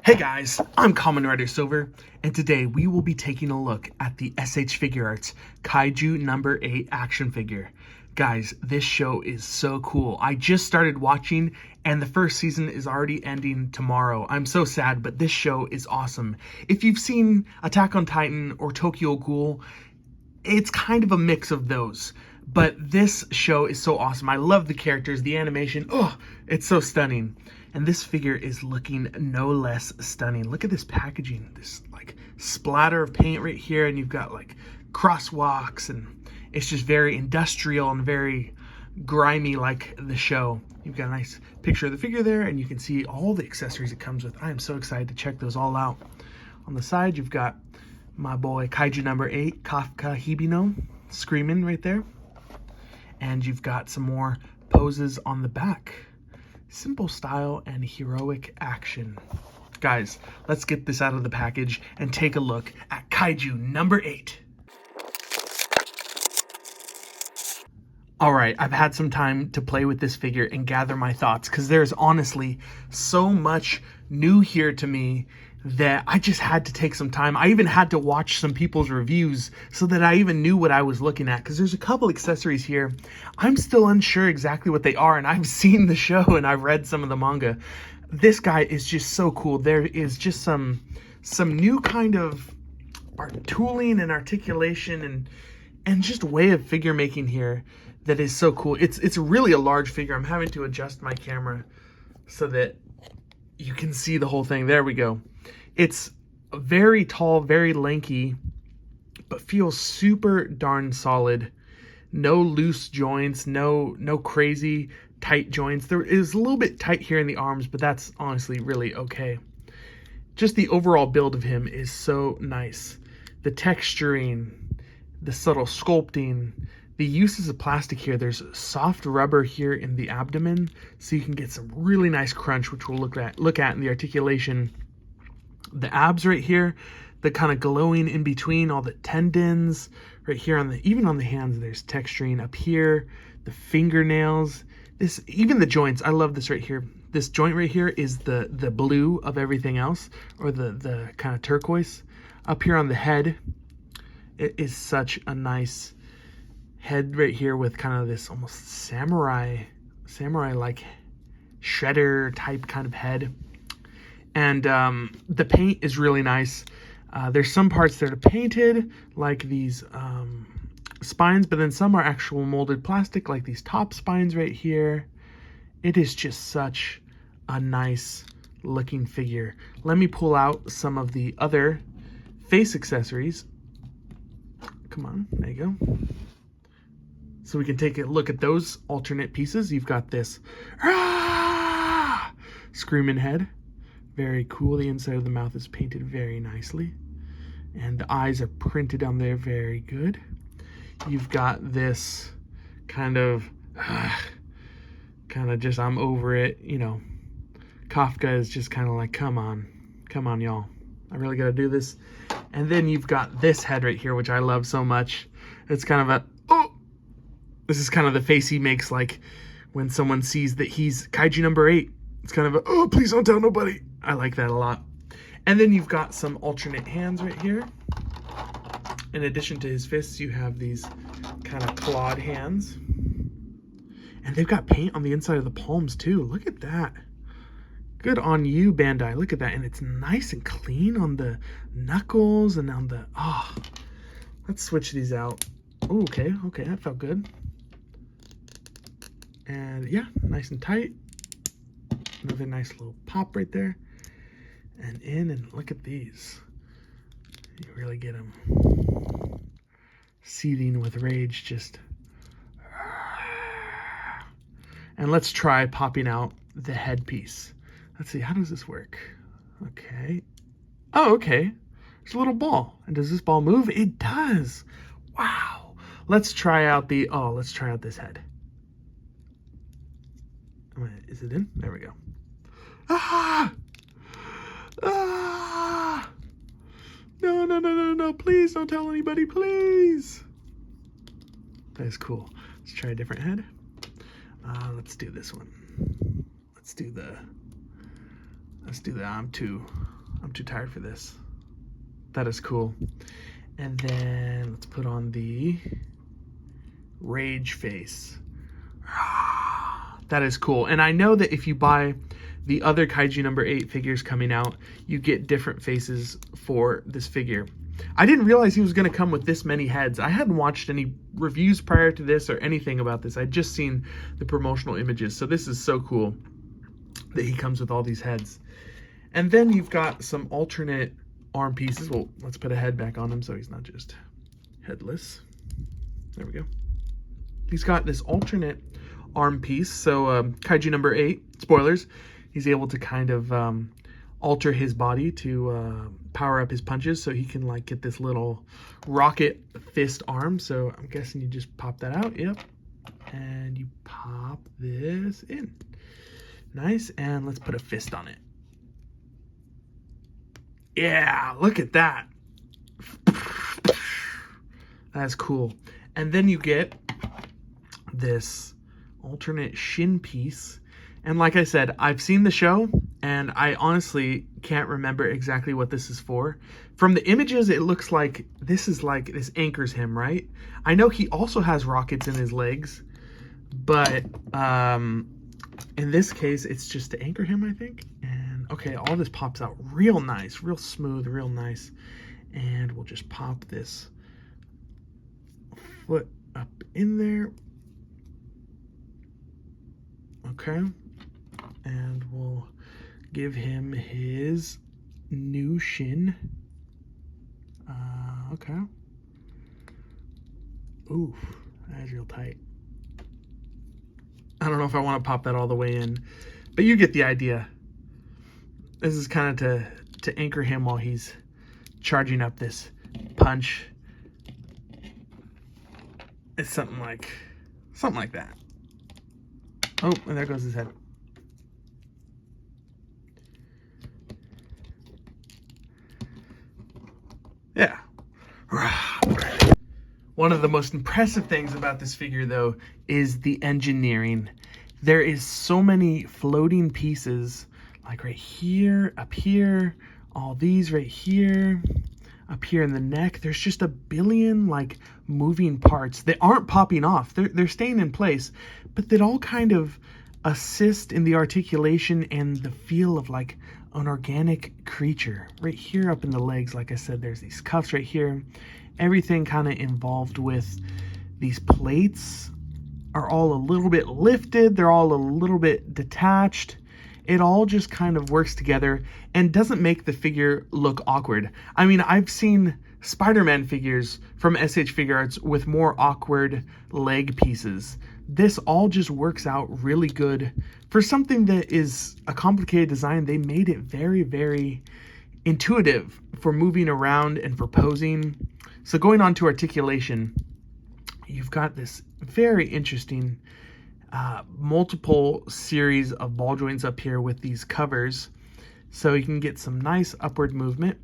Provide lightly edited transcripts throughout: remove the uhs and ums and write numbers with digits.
Hey guys, I'm Kamen Rider Silver, and today we will be taking a look at the SH Figuarts Kaiju number 8 action figure. Guys, this show is so cool. I just started watching, and the first season is already ending tomorrow. I'm so sad, but this show is awesome. If you've seen Attack on Titan or Tokyo Ghoul, it's kind of a mix of those. But this show is so awesome. I love the characters, the animation. Oh, it's so stunning. And this figure is looking no less stunning. Look at this packaging, this like splatter of paint right here, and you've got like crosswalks, and it's just very industrial and very grimy like the show. You've got a nice picture of the figure there, and you can see all the accessories it comes with. I am so excited to check those all out. On the side, you've got my boy Kaiju number 8, Kafka Hibino, screaming right there. And you've got some more poses on the back. Simple style and heroic action. Guys, let's get this out of the package and take a look at Kaiju number 8. Alright, I've had some time to play with this figure and gather my thoughts, because there's honestly so much new here to me that I just had to take some time. I even had to watch some people's reviews so that I even knew what I was looking at, because there's a couple accessories here. I'm still unsure exactly what they are, and I've seen the show and I've read some of the manga. This guy is just so cool. There is just some new kind of tooling and articulation and just way of figure making here that is so cool. It's really a large figure. I'm having to adjust my camera so that you can see the whole thing. There we go. It's very tall, very lanky, but feels super darn solid. No loose joints, no crazy tight joints. There is a little bit tight here in the arms, but that's honestly really okay. Just the overall build of him is so nice. The texturing, the subtle sculpting, the uses of plastic here. There's soft rubber here in the abdomen, so you can get some really nice crunch, which we'll look at in the articulation. The abs right here, the kind of glowing in between all the tendons right here on even on the hands. There's texturing up here, the fingernails, even the joints. I love this right here. This joint right here is the blue of everything else, or the kind of turquoise. Up here on the head, it is such a nice head right here with kind of this almost samurai like shredder type kind of head. And the paint is really nice. There's some parts that are painted like these spines, but then some are actual molded plastic like these top spines right here. It is just such a nice looking figure. Let me pull out some of the other face accessories. Come on, there you go. So we can take a look at those alternate pieces. You've got this screaming head. Very cool. The inside of the mouth is painted very nicely. And the eyes are printed on there very good. You've got this kind of just, I'm over it, you know. Kafka is just kind of like, come on, y'all. I really got to do this. And then you've got this head right here, which I love so much. It's kind of this is kind of the face he makes, like when someone sees that he's Kaiju number 8. It's kind of oh, please don't tell nobody. I like that a lot. And then you've got some alternate hands right here. In addition to his fists, you have these kind of clawed hands. And they've got paint on the inside of the palms too. Look at that. Good on you, Bandai. Look at that. And it's nice and clean on the knuckles and on the... let's switch these out. Ooh, okay, that felt good. And yeah, nice and tight. Another nice little pop right there. And in, and look at these. You really get them seething with rage, just... And let's try popping out the headpiece. Let's see, how does this work? Okay. Oh, okay. There's a little ball. And does this ball move? It does. Wow. Let's try out this head. Is it in? There we go. No, please don't tell anybody, please. That is cool. Let's try a different head. Let's do this one. Let's do the Let's do that. I'm too tired for this. That is cool. And then let's put on the rage face. That is cool. And I know that if you buy the other Kaiju number 8 figures coming out, you get different faces for this figure. I didn't realize he was going to come with this many heads. I hadn't watched any reviews prior to this or anything about this. I'd just seen the promotional images. So this is so cool that he comes with all these heads. And then you've got some alternate arm pieces. Well, let's put a head back on him so he's not just headless. There we go. He's got this alternate arm piece. So Kaiju number 8, spoilers, he's able to kind of alter his body to power up his punches, so he can like get this little rocket fist arm. So I'm guessing you just pop that out. Yep. And you pop this in. Nice. And let's put a fist on it. Yeah, look at that. That's cool. And then you get this alternate shin piece. And like I said, I've seen the show, and I honestly can't remember exactly what this is for. From the images, it looks like this anchors him, right? I know he also has rockets in his legs, but in this case, it's just to anchor him, I think. And okay, all this pops out real nice, real smooth, real nice. And we'll just pop this foot up in there. Okay. And we'll give him his new shin. Okay. Ooh, that is real tight. I don't know if I want to pop that all the way in, but you get the idea. This is kind of to anchor him while he's charging up this punch. It's something like that. Oh, and there goes his head. Yeah. One of the most impressive things about this figure, though, is the engineering. There is so many floating pieces, like right here, up here, all these right here, up here in the neck. There's just a billion, like, moving parts that aren't popping off. They're staying in place, but that all kind of assist in the articulation and the feel of, like, an organic creature. Right here up in the legs, like I said, there's these cuffs right here. Everything kind of involved with these plates are all a little bit lifted. They're all a little bit detached. It all just kind of works together and doesn't make the figure look awkward. I mean, I've seen Spider-Man figures from SH Figuarts with more awkward leg pieces. This all just works out really good. For something that is a complicated design, they made it very, very intuitive for moving around and for posing. So going on to articulation, you've got this very interesting multiple series of ball joints up here with these covers. So you can get some nice upward movement,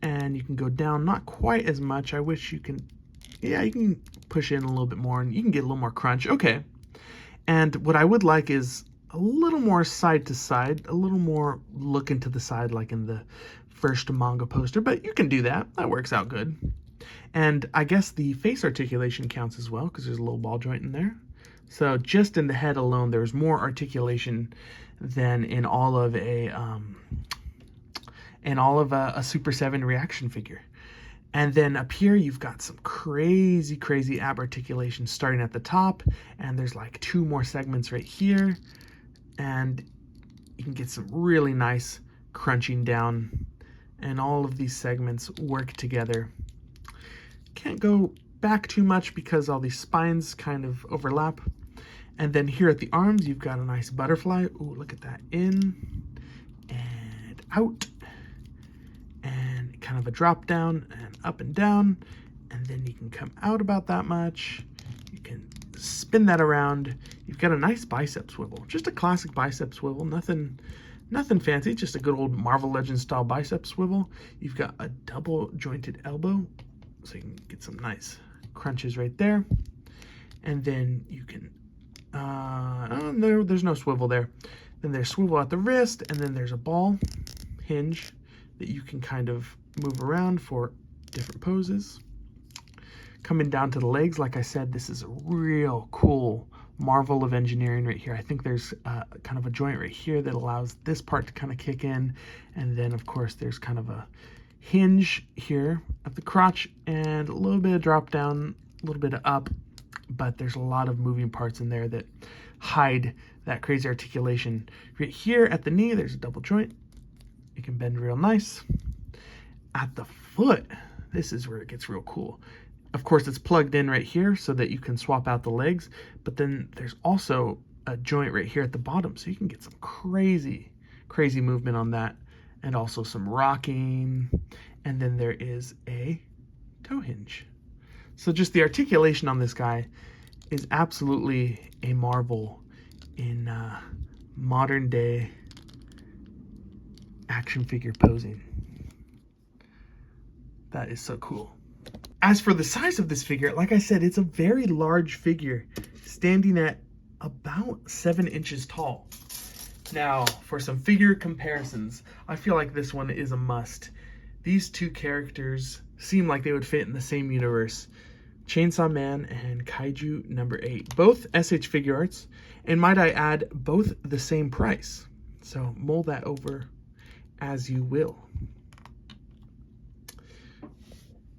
and you can go down not quite as much. I wish you can, yeah, you can push in a little bit more and you can get a little more crunch. Okay. And what I would like is a little more side to side, a little more look into the side like in the first manga poster, but you can do that. That works out good. And I guess the face articulation counts as well because there's a little ball joint in there. So just in the head alone, there's more articulation than in all of a Super 7 reaction figure. And then up here, you've got some crazy, crazy ab articulation starting at the top. And there's like 2 more segments right here. And you can get some really nice crunching down. And all of these segments work together. Can't go back too much because all these spines kind of overlap. And then here at the arms, you've got a nice butterfly. Ooh, look at that. In and out. And kind of a drop down and up and down. And then you can come out about that much. You can spin that around. You've got a nice bicep swivel. Just a classic bicep swivel. Nothing fancy. Just a good old Marvel Legends style bicep swivel. You've got a double jointed elbow. So you can get some nice crunches right there. And then you can, there's no swivel there. Then there's swivel at the wrist, and then there's a ball hinge that you can kind of move around for different poses. Coming down to the legs, like I said, this is a real cool marvel of engineering right here. I think there's kind of a joint right here that allows this part to kind of kick in. And then, of course, there's kind of a hinge here at the crotch and a little bit of drop down, a little bit of up. But there's a lot of moving parts in there that hide that crazy articulation. Right here at the knee, there's a double joint. You can bend real nice. At the foot, this is where it gets real cool. Of course, it's plugged in right here so that you can swap out the legs, but then there's also a joint right here at the bottom, so you can get some crazy, crazy movement on that, and also some rocking. And then there is a toe hinge. So just the articulation on this guy is absolutely a marvel in modern day action figure posing. That is so cool. As for the size of this figure, like I said, it's a very large figure, standing at about 7 inches tall. Now, for some figure comparisons, I feel like this one is a must. These two characters seem like they would fit in the same universe. Chainsaw Man and Kaiju number 8. Both SH Figuarts, and might I add, both the same price. So mull that over as you will.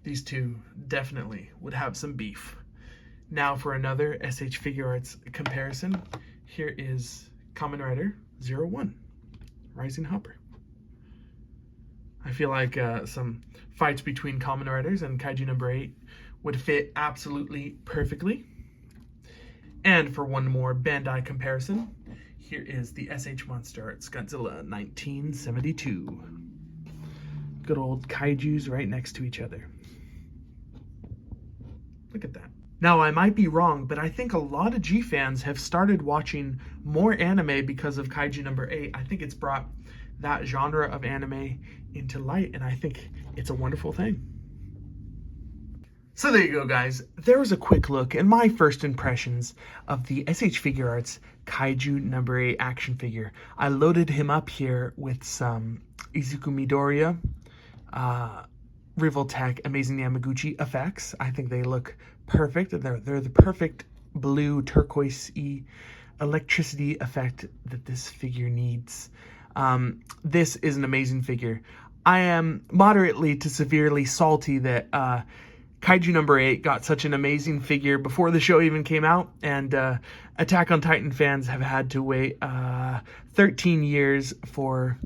These two definitely would have some beef. Now for another SH Figuarts comparison, here is Kamen Rider 01, Rising Hopper. I feel like some fights between Kamen Riders and Kaiju number 8 would fit absolutely perfectly. And for one more Bandai comparison, here is the SH Monster Arts Godzilla 1972. Good old kaijus right next to each other. Look at that. Now, I might be wrong, but I think a lot of G fans have started watching more anime because of Kaiju number 8. I think it's brought that genre of anime into light, and I think it's a wonderful thing. So there you go, guys. There was a quick look and my first impressions of the SH Figuarts Kaiju number 8 action figure. I loaded him up here with some Izuku Midoriya, Rivaltech Amazing Yamaguchi effects. I think they look perfect. They're the perfect blue turquoise-y electricity effect that this figure needs. This is an amazing figure. I am moderately to severely salty that Kaiju number 8 got such an amazing figure before the show even came out, and Attack on Titan fans have had to wait 13 years for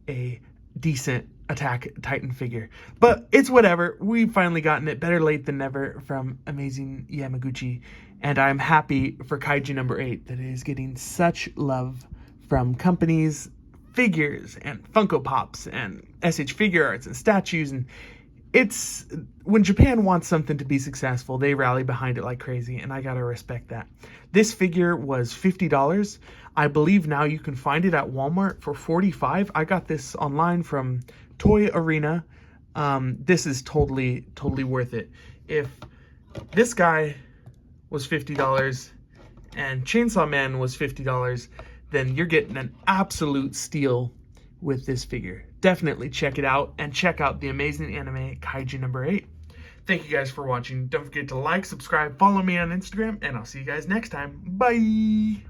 a decent Attack Titan figure. But it's whatever. We've finally gotten it. Better late than never from Amazing Yamaguchi. And I'm happy for Kaiju number 8 that it is getting such love from companies, figures, and Funko Pops, and SH Figuarts, and statues. And it's, when Japan wants something to be successful, they rally behind it like crazy, and I gotta respect that. This figure was $50. I believe now you can find it at Walmart for $45. I got this online from Toy Arena. This is totally worth it. If this guy was $50 and Chainsaw Man was $50, then you're getting an absolute steal with this figure. Definitely check it out, and check out the amazing anime Kaiju number 8. Thank you guys for watching. Don't forget to like, subscribe, follow me on Instagram, and I'll see you guys next time. Bye!